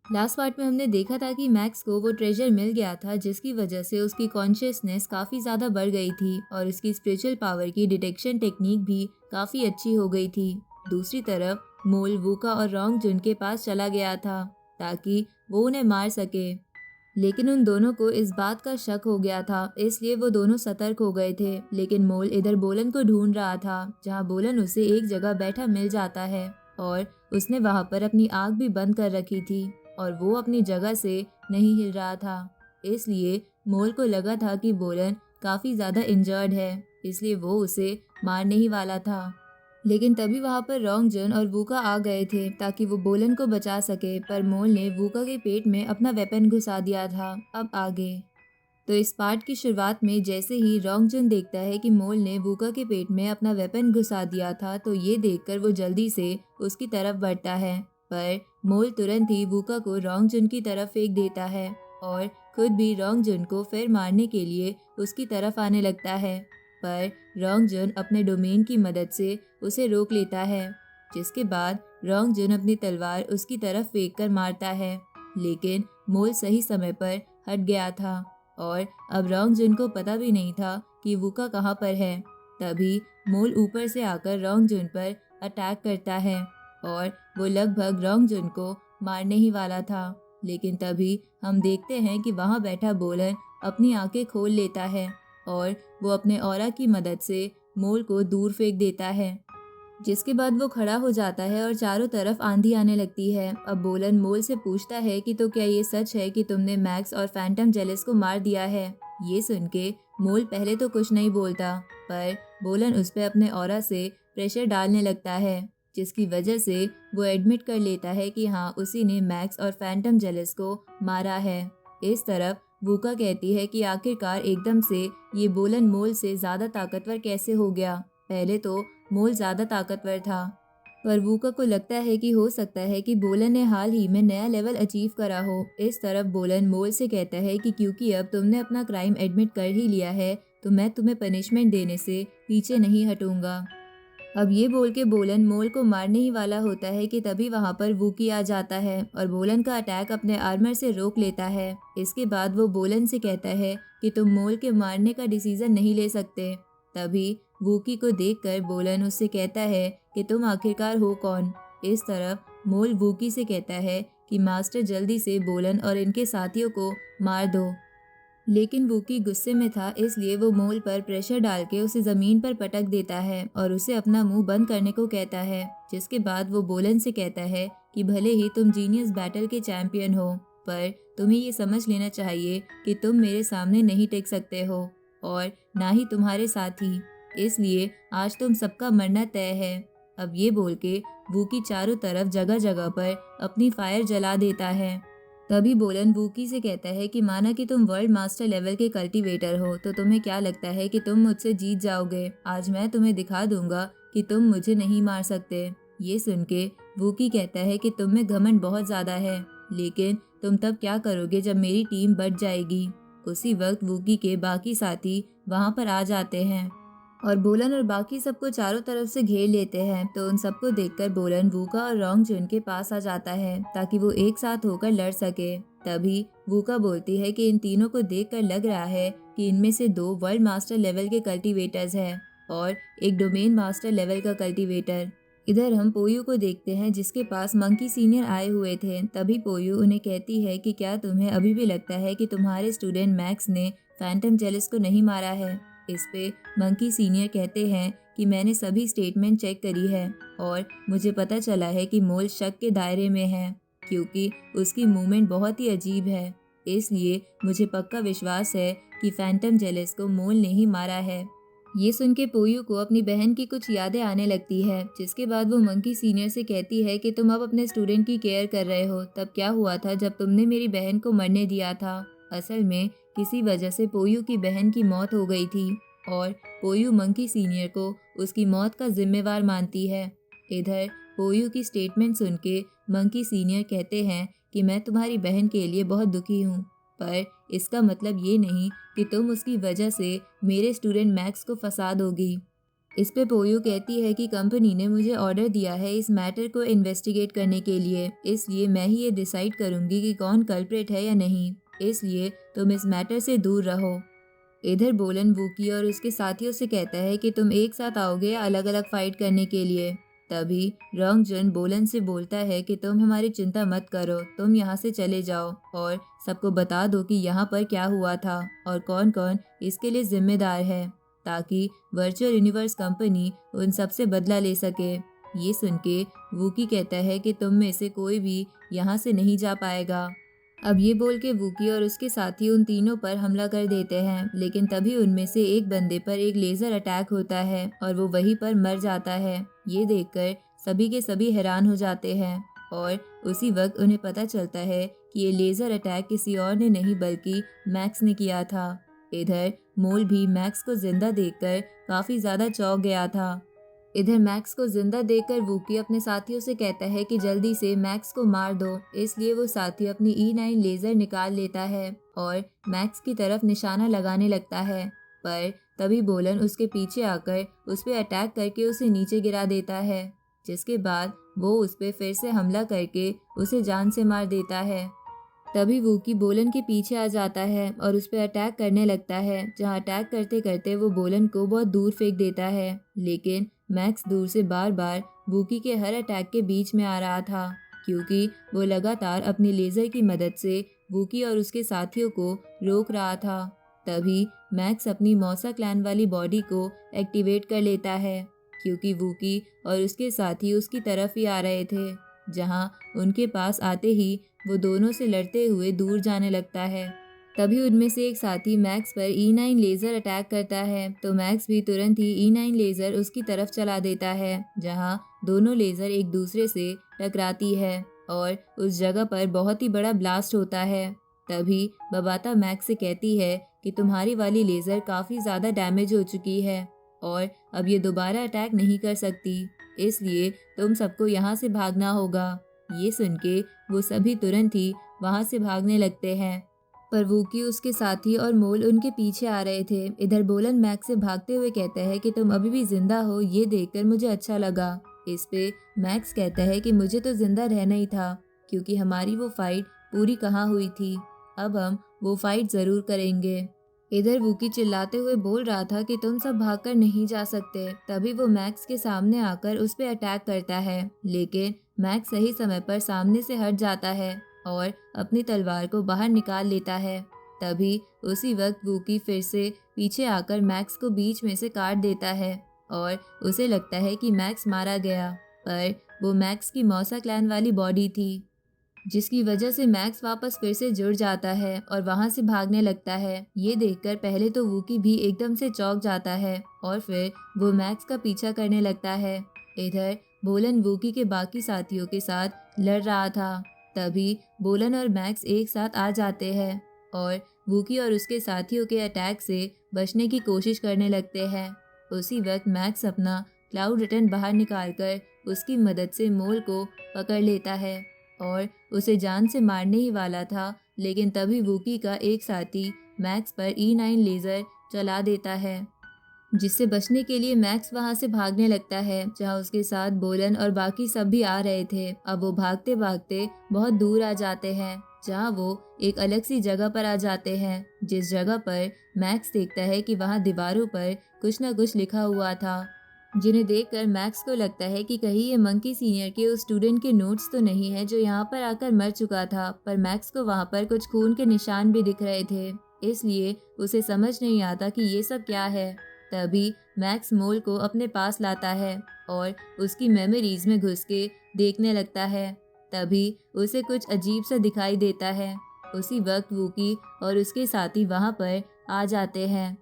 Last part में हमने देखा था कि मैक्स को वो ट्रेजर मिल गया था जिसकी वजह से उसकी कॉन्शियसनेस काफ़ी ज़्यादा बढ़ गई थी और उसकी स्पिरिचुअल पावर की डिटेक्शन टेक्निक भी काफ़ी अच्छी हो गई थी। दूसरी तरफ मोल वूका और रोंग जुन के पास चला गया था ताकि वो उन्हें मार सके, लेकिन उन दोनों को इस बात का शक हो गया था, इसलिए वो दोनों सतर्क हो गए थे। लेकिन मोल इधर बोलन को ढूंढ रहा था, जहाँ बोलन उसे एक जगह बैठा मिल जाता है और उसने वहाँ पर अपनी आँख भी बंद कर रखी थी और वो अपनी जगह से नहीं हिल रहा था। इसलिए मोल को लगा था कि बोलन काफ़ी ज़्यादा इंजर्ड है, इसलिए वो उसे मारने ही वाला था। लेकिन तभी वहां पर रोंगजन और वूका आ गए थे ताकि वो बोलन को बचा सके, पर मोल ने वूका के पेट में अपना वेपन घुसा दिया था। अब आगे तो इस पार्ट की शुरुआत में जैसे ही रोंगजन देखता है कि मोल ने वूका के पेट में अपना वेपन घुसा दिया था, तो ये देखकर वो जल्दी से उसकी तरफ बढ़ता है, पर मोल तुरंत ही वूका को रोंगजन की तरफ फेंक देता है और खुद भी रोंगजन को फिर मारने के लिए उसकी तरफ आने लगता है। पर रोंगजन अपने डोमेन की मदद से उसे रोक लेता है, जिसके बाद रोंगजन अपनी तलवार उसकी तरफ फेंक कर मारता है। लेकिन मोल सही समय पर हट गया था और अब रोंगजन को पता भी नहीं था कि वूका कहाँ पर है। तभी मोल ऊपर से आकर रोंगजन पर अटैक करता है और वो लगभग रोंगजन को मारने ही वाला था। लेकिन तभी हम देखते हैं कि वहाँ बैठा बोलन अपनी आंखें खोल लेता है और वो अपने ऑरा की मदद से मोल को दूर फेंक देता है, जिसके बाद वो खड़ा हो जाता है और चारों तरफ आंधी आने लगती है। अब बोलन मोल से पूछता है कि तो क्या ये सच है कि तुमने मैक्स और फैंटम जेलिस को मार दिया है। ये सुन के मोल पहले तो कुछ नहीं बोलता, पर बोलन उस पर अपने ऑरा से प्रेशर डालने लगता है, जिसकी वजह से वो एडमिट कर लेता है कि हाँ, उसी ने मैक्स और फैंटम जेलिस को मारा है। इस तरफ वूका कहती है कि आखिरकार एकदम से ये बोलन मोल से ज़्यादा ताकतवर कैसे हो गया। पहले तो मोल ज़्यादा ताकतवर था, पर वूका को लगता है कि हो सकता है कि बोलन ने हाल ही में नया लेवल अचीव करा हो। इस तरफ बोलन मोल से कहता है कि क्योंकि अब तुमने अपना क्राइम एडमिट कर ही लिया है, तो मैं तुम्हें पनिशमेंट देने से पीछे नहीं हटूंगा। अब ये बोल के बोलन मोल को मारने ही वाला होता है कि तभी वहां पर वूकी आ जाता है और बोलन का अटैक अपने आर्मर से रोक लेता है। इसके बाद वो बोलन से कहता है कि तुम मोल के मारने का डिसीजन नहीं ले सकते। तभी वूकी को देखकर बोलन उससे कहता है कि तुम आखिरकार हो कौन। इस तरफ मोल वूकी से कहता है कि मास्टर, जल्दी से बोलन और इनके साथियों को मार दो। लेकिन वूकी गुस्से में था, इसलिए वो मोल पर प्रेशर डाल के उसे जमीन पर पटक देता है और उसे अपना मुंह बंद करने को कहता है। जिसके बाद वो बोलन से कहता है कि भले ही तुम जीनियस बैटल के चैंपियन हो, पर तुम्हें ये समझ लेना चाहिए कि तुम मेरे सामने नहीं टिक सकते हो और ना ही तुम्हारे साथी, इसलिए आज तुम सबका मरना तय है। अब ये बोल के वूकी चारों तरफ जगह जगह पर अपनी फायर जला देता है। तभी बोलन वूकी से कहता है कि माना कि तुम वर्ल्ड मास्टर लेवल के कल्टीवेटर हो, तो तुम्हें क्या लगता है कि तुम मुझसे जीत जाओगे। आज मैं तुम्हें दिखा दूंगा कि तुम मुझे नहीं मार सकते। ये सुन के वूकी कहता है कि तुम में घमंड बहुत ज्यादा है, लेकिन तुम तब क्या करोगे जब मेरी टीम बढ़ जाएगी। उसी वक्त वूकी के बाकी साथी वहां पर आ जाते हैं और बोलन और बाकी सबको चारों तरफ से घेर लेते हैं। तो उन सबको देखकर बोलन वूका और रोंगजुन के पास आ जाता है ताकि वो एक साथ होकर लड़ सके। तभी वूका बोलती है कि इन तीनों को देखकर लग रहा है कि इनमें से दो वर्ल्ड मास्टर लेवल के कल्टीवेटर्स हैं और एक डोमेन मास्टर लेवल का कल्टीवेटर। इधर हम पोयू को देखते हैं, जिसके पास मंकी सीनियर आए हुए थे। तभी पोयू उन्हें कहती है कि क्या तुम्हें अभी भी लगता है कि तुम्हारे स्टूडेंट मैक्स ने फैंटम जेलिस को नहीं मारा है। इस पे मंकी सीनियर कहते हैं कि मैंने सभी स्टेटमेंट चेक करी है और मुझे पता चला है कि मोल शक के दायरे में है, क्योंकि उसकी मूवमेंट बहुत ही अजीब है। इसलिए मुझे पक्का विश्वास है कि फैंटम जेलिस को मोल ने ही मारा है। ये सुन के पोयू को अपनी बहन की कुछ यादें आने लगती है, जिसके बाद वो मंकी सीनियर से कहती है कि तुम अब अपने स्टूडेंट की केयर कर रहे हो, तब क्या हुआ था जब तुमने मेरी बहन को मरने दिया था। असल में किसी वजह से पोयू की बहन की मौत हो गई थी और पोयू मंकी सीनियर को उसकी मौत का जिम्मेवार मानती है। इधर पोयू की स्टेटमेंट सुन के मंकी सीनियर कहते हैं कि मैं तुम्हारी बहन के लिए बहुत दुखी हूँ, पर इसका मतलब ये नहीं कि तुम उसकी वजह से मेरे स्टूडेंट मैक्स को फंसा दोगी। इस पे पोयू कहती है कि कंपनी ने मुझे ऑर्डर दिया है इस मैटर को इन्वेस्टिगेट करने के लिए, इसलिए मैं ही ये डिसाइड करूंगी कि कौन कल्प्रेट है या नहीं, इसलिए तुम इस मैटर से दूर रहो। इधर बोलन वूकी और उसके साथियों से कहता है कि तुम एक साथ आओगे या अलग अलग फाइट करने के लिए। तभी रोंग जुन बोलन से बोलता है कि तुम हमारी चिंता मत करो, तुम यहाँ से चले जाओ और सबको बता दो कि यहाँ पर क्या हुआ था और कौन कौन इसके लिए जिम्मेदार है, ताकि वर्चुअल यूनिवर्स कंपनी उन सब से बदला ले सके। ये सुन के वूकी कहता है कि तुम में से कोई भी यहाँ से नहीं जा पाएगा। अब ये बोल के वूकी और उसके साथी उन तीनों पर हमला कर देते हैं, लेकिन तभी उनमें से एक बंदे पर एक लेज़र अटैक होता है और वो वहीं पर मर जाता है। ये देखकर सभी के सभी हैरान हो जाते हैं और उसी वक्त उन्हें पता चलता है कि ये लेज़र अटैक किसी और ने नहीं बल्कि मैक्स ने किया था। इधर मोल भी मैक्स को जिंदा देखकर काफ़ी ज़्यादा चौंक गया था। इधर मैक्स को जिंदा देखकर वूकी अपने साथियों से कहता है कि जल्दी से मैक्स को मार दो, इसलिए वो साथी अपनी E9 लेज़र निकाल लेता है और मैक्स की तरफ निशाना लगाने लगता है, पर तभी बोलन उसके पीछे आकर उस पर अटैक करके उसे नीचे गिरा देता है, जिसके बाद वो उस पर फिर से हमला करके उसे जान से मार देता है। तभी वूकी बोलन के पीछे आ जाता है और उस पर अटैक करने लगता है, जहां अटैक करते करते वो बोलन को बहुत दूर फेंक देता है, लेकिन मैक्स दूर से बार बार वूकी के हर अटैक के बीच में आ रहा था, क्योंकि वो लगातार अपने लेज़र की मदद से वूकी और उसके साथियों को रोक रहा था। तभी मैक्स अपनी मौसा क्लैन वाली बॉडी को एक्टिवेट कर लेता है, क्योंकि वूकी और उसके साथी उसकी तरफ ही आ रहे थे, जहां उनके पास आते ही वो दोनों से लड़ते हुए दूर जाने लगता है। तभी उनमें से एक साथी मैक्स पर E9 लेज़र अटैक करता है, तो मैक्स भी तुरंत ही E9 लेज़र उसकी तरफ चला देता है, जहां दोनों लेज़र एक दूसरे से टकराती है और उस जगह पर बहुत ही बड़ा ब्लास्ट होता है। तभी बबाता मैक्स से कहती है कि तुम्हारी वाली लेज़र काफ़ी ज़्यादा डैमेज हो चुकी है और अब ये दोबारा अटैक नहीं कर सकती, इसलिए तुम सबको यहाँ से भागना होगा। ये सुन के वो सभी तुरंत ही वहाँ से भागने लगते हैं, पर वूकी, उसके साथी और मोल उनके पीछे आ रहे थे। इधर बोलन मैक्स से भागते हुए कहता है कि तुम अभी भी जिंदा हो, ये देखकर मुझे अच्छा लगा। इस पे मैक्स कहता है कि मुझे तो जिंदा रहना ही था, क्योंकि हमारी वो फाइट पूरी कहाँ हुई थी, अब हम वो फाइट ज़रूर करेंगे। इधर वूकी चिल्लाते हुए बोल रहा था कि तुम सब भागकर नहीं जा सकते। तभी वो मैक्स के सामने आकर उस पर अटैक करता है, लेकिन मैक्स सही समय पर सामने से हट जाता है और अपनी तलवार को बाहर निकाल लेता है। तभी उसी वक्त वूकी फिर से पीछे आकर मैक्स को बीच में से काट देता है और उसे लगता है कि मैक्स मारा गया, पर वो मैक्स की मौसा क्लैन वाली बॉडी थी, जिसकी वजह से मैक्स वापस फिर से जुड़ जाता है और वहां से भागने लगता है। ये देखकर पहले तो वूकी भी एकदम से चौंक जाता है और फिर वो मैक्स का पीछा करने लगता है। इधर बोलन वूकी के बाकी साथियों के साथ लड़ रहा था। तभी बोलन और मैक्स एक साथ आ जाते हैं और वूकी और उसके साथियों के अटैक से बचने की कोशिश करने लगते हैं। उसी वक्त मैक्स अपना क्लाउड रिटर्न बाहर निकालकर उसकी मदद से मोल को पकड़ लेता है और उसे जान से मारने ही वाला था, लेकिन तभी वूकी का एक साथी मैक्स पर E9 लेज़र चला देता है, जिससे बचने के लिए मैक्स वहां से भागने लगता है, जहां उसके साथ बोलन और बाकी सब भी आ रहे थे। अब वो भागते भागते बहुत दूर आ जाते हैं, जहां वो एक अलग सी जगह पर आ जाते हैं, जिस जगह पर मैक्स देखता है कि वहां दीवारों पर कुछ न कुछ लिखा हुआ था, जिन्हें देखकर मैक्स को लगता है कि कहीं ये मंकी सीनियर के उस स्टूडेंट के नोट्स तो नहीं है जो यहाँ पर आकर मर चुका था। पर मैक्स को वहाँ पर कुछ खून के निशान भी दिख रहे थे, इसलिए उसे समझ नहीं आता कि ये सब क्या है। तभी मैक्स मोल को अपने पास लाता है और उसकी मेमोरीज में घुस के देखने लगता है। तभी उसे कुछ अजीब सा दिखाई देता है। उसी वक्त वूकी और उसके साथी वहाँ पर आ जाते हैं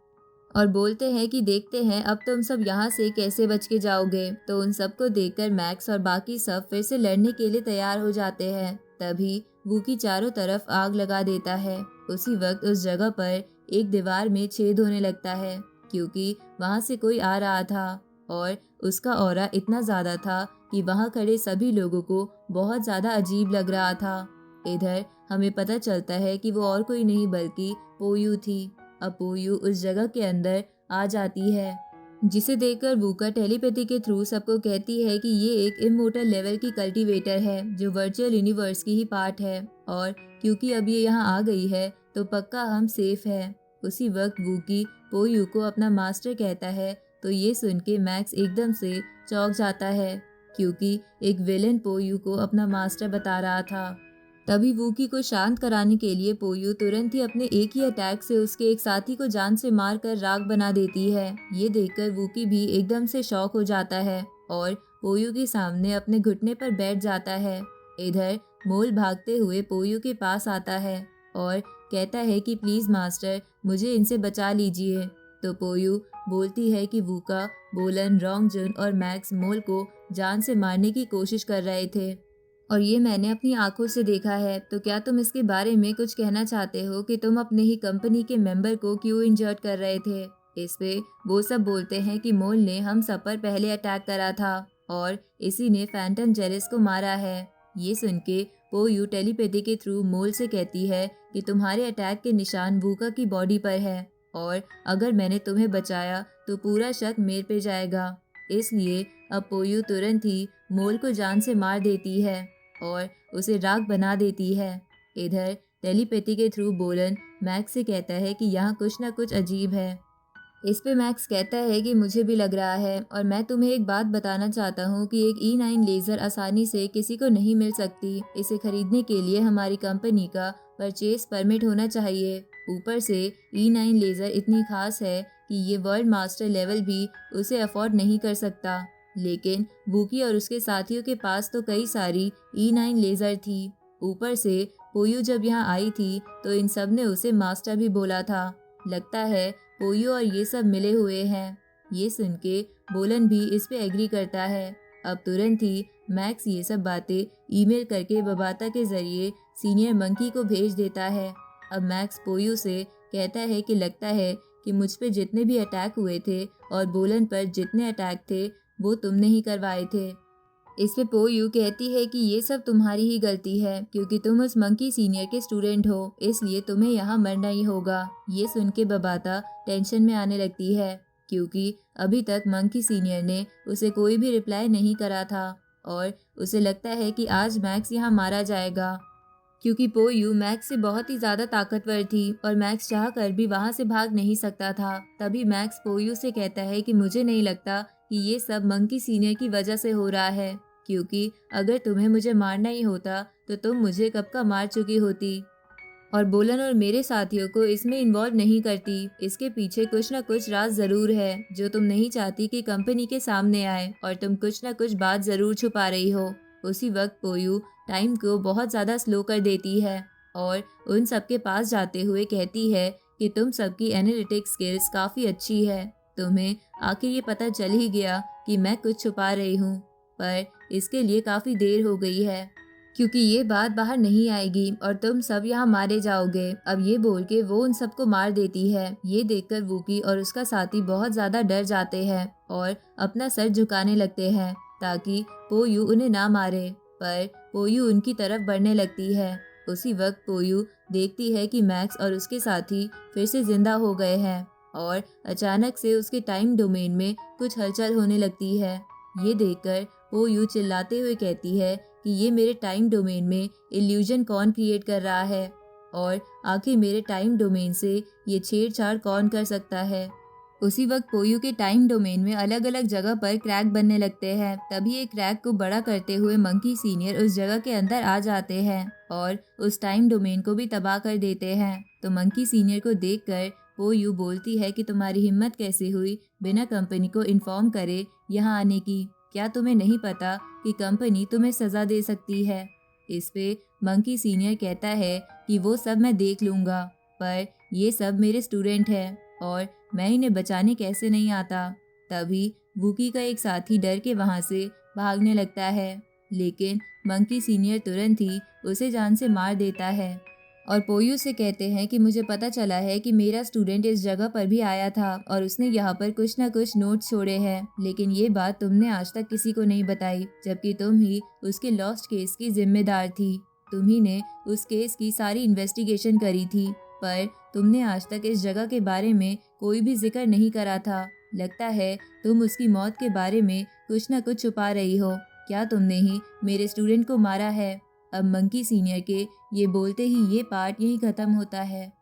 और बोलते हैं कि देखते हैं अब तुम सब यहाँ से कैसे बच के जाओगे। तो उन सबको देखकर मैक्स और बाकी सब फिर से लड़ने के लिए तैयार हो जाते हैं। तभी वूकी चारों तरफ आग लगा देता है। उसी वक्त उस जगह पर एक दीवार में छेद होने लगता है, क्योंकि वहाँ से कोई आ रहा था और उसका ऑरा इतना ज़्यादा था कि वहाँ खड़े सभी लोगों को बहुत ज़्यादा अजीब लग रहा था। इधर हमें पता चलता है कि वो और कोई नहीं बल्कि पोयू थी। अब पोयू उस जगह के अंदर आ जाती है जिसे देखकर वूका टेलीपैथी के थ्रू सबको कहती है कि ये एक इमोर्टल लेवल की कल्टीवेटर है जो वर्चुअल यूनिवर्स की ही पार्ट है, और क्योंकि अब ये यहाँ आ गई है तो पक्का हम सेफ है। उसी वक्त वूकी पोयू को अपना मास्टर कहता है, तो ये सुन के मैक्स एकदम से चौंक जाता है क्योंकि एक विलेन पोयू को अपना मास्टर बता रहा था। तभी वूकी को शांत कराने के लिए पोयू तुरंत ही अपने एक ही अटैक से उसके एक साथी को जान से मारकर राख बना देती है। ये देखकर वूकी भी एकदम से शॉक हो जाता है और पोयू के सामने अपने घुटने पर बैठ जाता है। इधर मोल भागते हुए पोयू के पास आता है और कहता है कि प्लीज मास्टर, मुझे इनसे बचा लीजिए। तो पोयू बोलती है कि वूका, बोलन, रोंगजुन और मैक्स मोल को जान से मारने की कोशिश कर रहे थे और ये मैंने अपनी आंखों से देखा है। तो क्या तुम इसके बारे में कुछ कहना चाहते हो कि तुम अपने ही कंपनी के मेंबर को क्यों इंजर्ड कर रहे थे? इस पे वो सब बोलते हैं कि मोल ने हम सब पर पहले अटैक करा था और इसी ने फैंटम जेलिस को मारा है। ये सुन के पोयू टेलीपैथी के थ्रू मोल से कहती है कि तुम्हारे अटैक के निशान वूका की बॉडी पर है और अगर मैंने तुम्हें बचाया तो पूरा शक मेरे पे जाएगा। इसलिए अब पोयू तुरंत ही मोल को जान से मार देती है और उसे राख बना देती है। इधर टेलीपैथी के थ्रू बोलन मैक्स से कहता है कि यहाँ कुछ ना कुछ अजीब है। इस पे मैक्स कहता है कि मुझे भी लग रहा है और मैं तुम्हें एक बात बताना चाहता हूँ कि एक E9 लेज़र आसानी से किसी को नहीं मिल सकती। इसे खरीदने के लिए हमारी कंपनी का परचेज परमिट होना चाहिए। ऊपर से E9 लेज़र इतनी खास है कि ये वर्ल्ड मास्टर लेवल भी उसे अफोर्ड नहीं कर सकता। लेकिन वूकी और उसके साथियों के पास तो कई सारी E9 लेज़र थी। ऊपर से पोयू जब यहाँ आई थी तो इन सब ने उसे मास्टर भी बोला था। लगता है पोयू और ये सब मिले हुए हैं। ये सुन के बोलन भी इस पे एग्री करता है। अब तुरंत ही मैक्स ये सब बातें ईमेल करके बबाता के जरिए सीनियर मंकी को भेज देता है। अब मैक्स पोयू से कहता है कि लगता है कि मुझ पे जितने भी अटैक हुए थे और बोलन पर जितने अटैक थे वो तुमने ही करवाए थे। इस पे पोयू कहती है कि ये सब तुम्हारी ही गलती है क्योंकि तुम उस मंकी सीनियर के स्टूडेंट हो, इसलिए तुम्हें यहाँ मरना ही होगा। ये सुन के बबाता टेंशन में आने लगती है क्योंकि अभी तक मंकी सीनियर ने उसे कोई भी रिप्लाई नहीं करा था और उसे लगता है कि आज मैक्स यहाँ मारा जाएगा क्योंकि पोयू मैक्स से बहुत ही ज़्यादा ताकतवर थी और मैक्स चाह कर भी वहाँ से भाग नहीं सकता था। तभी मैक्स पोयू से कहता है कि मुझे नहीं लगता कि ये सब मंकी सीनियर की वजह से हो रहा है, क्योंकि अगर तुम्हें मुझे मारना ही होता तो तुम मुझे कब का मार चुकी होती और बोलन और मेरे साथियों को इसमें इन्वॉल्व नहीं करती। इसके पीछे कुछ ना कुछ राज ज़रूर है जो तुम नहीं चाहती कि कंपनी के सामने आए और तुम कुछ ना कुछ बात ज़रूर छुपा रही हो। उसी वक्त पोयू टाइम को बहुत ज़्यादा स्लो कर देती है और उन सब के पास जाते हुए कहती है कि तुम सबकी एनालिटिक स्किल्स काफ़ी अच्छी है। तुम्हें आखिर ये पता चल ही गया कि मैं कुछ छुपा रही हूँ, पर इसके लिए काफ़ी देर हो गई है क्योंकि ये बात बाहर नहीं आएगी और तुम सब यहाँ मारे जाओगे। अब ये बोल के वो उन सबको मार देती है। ये देखकर वूकी और उसका साथी बहुत ज़्यादा डर जाते हैं और अपना सर झुकाने लगते हैं ताकि पोयू उन्हें ना मारे, पर पोयू उनकी तरफ बढ़ने लगती है। उसी वक्त पोयू देखती है कि मैक्स और उसके साथी फिर से जिंदा हो गए हैं और अचानक से उसके टाइम डोमेन में कुछ हलचल होने लगती है। ये देखकर पोयू चिल्लाते हुए कहती है कि ये मेरे टाइम डोमेन में इल्यूजन कौन क्रिएट कर रहा है और आखिर मेरे टाइम डोमेन से ये छेड़छाड़ कौन कर सकता है। उसी वक्त पोयू के टाइम डोमेन में अलग अलग जगह पर क्रैक बनने लगते हैं। तभी एक क्रैक को बड़ा करते हुए मंकी सीनियर उस जगह के अंदर आ जाते हैं और उस टाइम डोमेन को भी तबाह कर देते हैं। तो मंकी सीनियर को देखकर पोयू बोलती है कि तुम्हारी हिम्मत कैसे हुई बिना कंपनी को इन्फॉर्म करे यहाँ आने की? क्या तुम्हें नहीं पता कि कंपनी तुम्हें सजा दे सकती है? इस पे मंकी सीनियर कहता है कि वो सब मैं देख लूँगा, पर ये सब मेरे स्टूडेंट हैं और मैं इन्हें बचाने कैसे नहीं आता। तभी वूकी का एक साथी डर के वहाँ से भागने लगता है, लेकिन मंकी सीनियर तुरंत ही उसे जान से मार देता है और पोयू से कहते हैं कि मुझे पता चला है कि मेरा स्टूडेंट इस जगह पर भी आया था और उसने यहाँ पर कुछ ना कुछ नोट्स छोड़े हैं, लेकिन ये बात तुमने आज तक किसी को नहीं बताई, जबकि तुम ही उसके लॉस्ट केस की जिम्मेदार थी। तुम ही ने उस केस की सारी इन्वेस्टिगेशन करी थी, पर तुमने आज तक इस जगह के बारे में कोई भी जिक्र नहीं करा था। लगता है तुम उसकी मौत के बारे में कुछ न कुछ छुपा रही हो। क्या तुमने ही मेरे स्टूडेंट को मारा है? अब मंकी सीनियर के ये बोलते ही ये पार्ट यहीं खत्म होता है।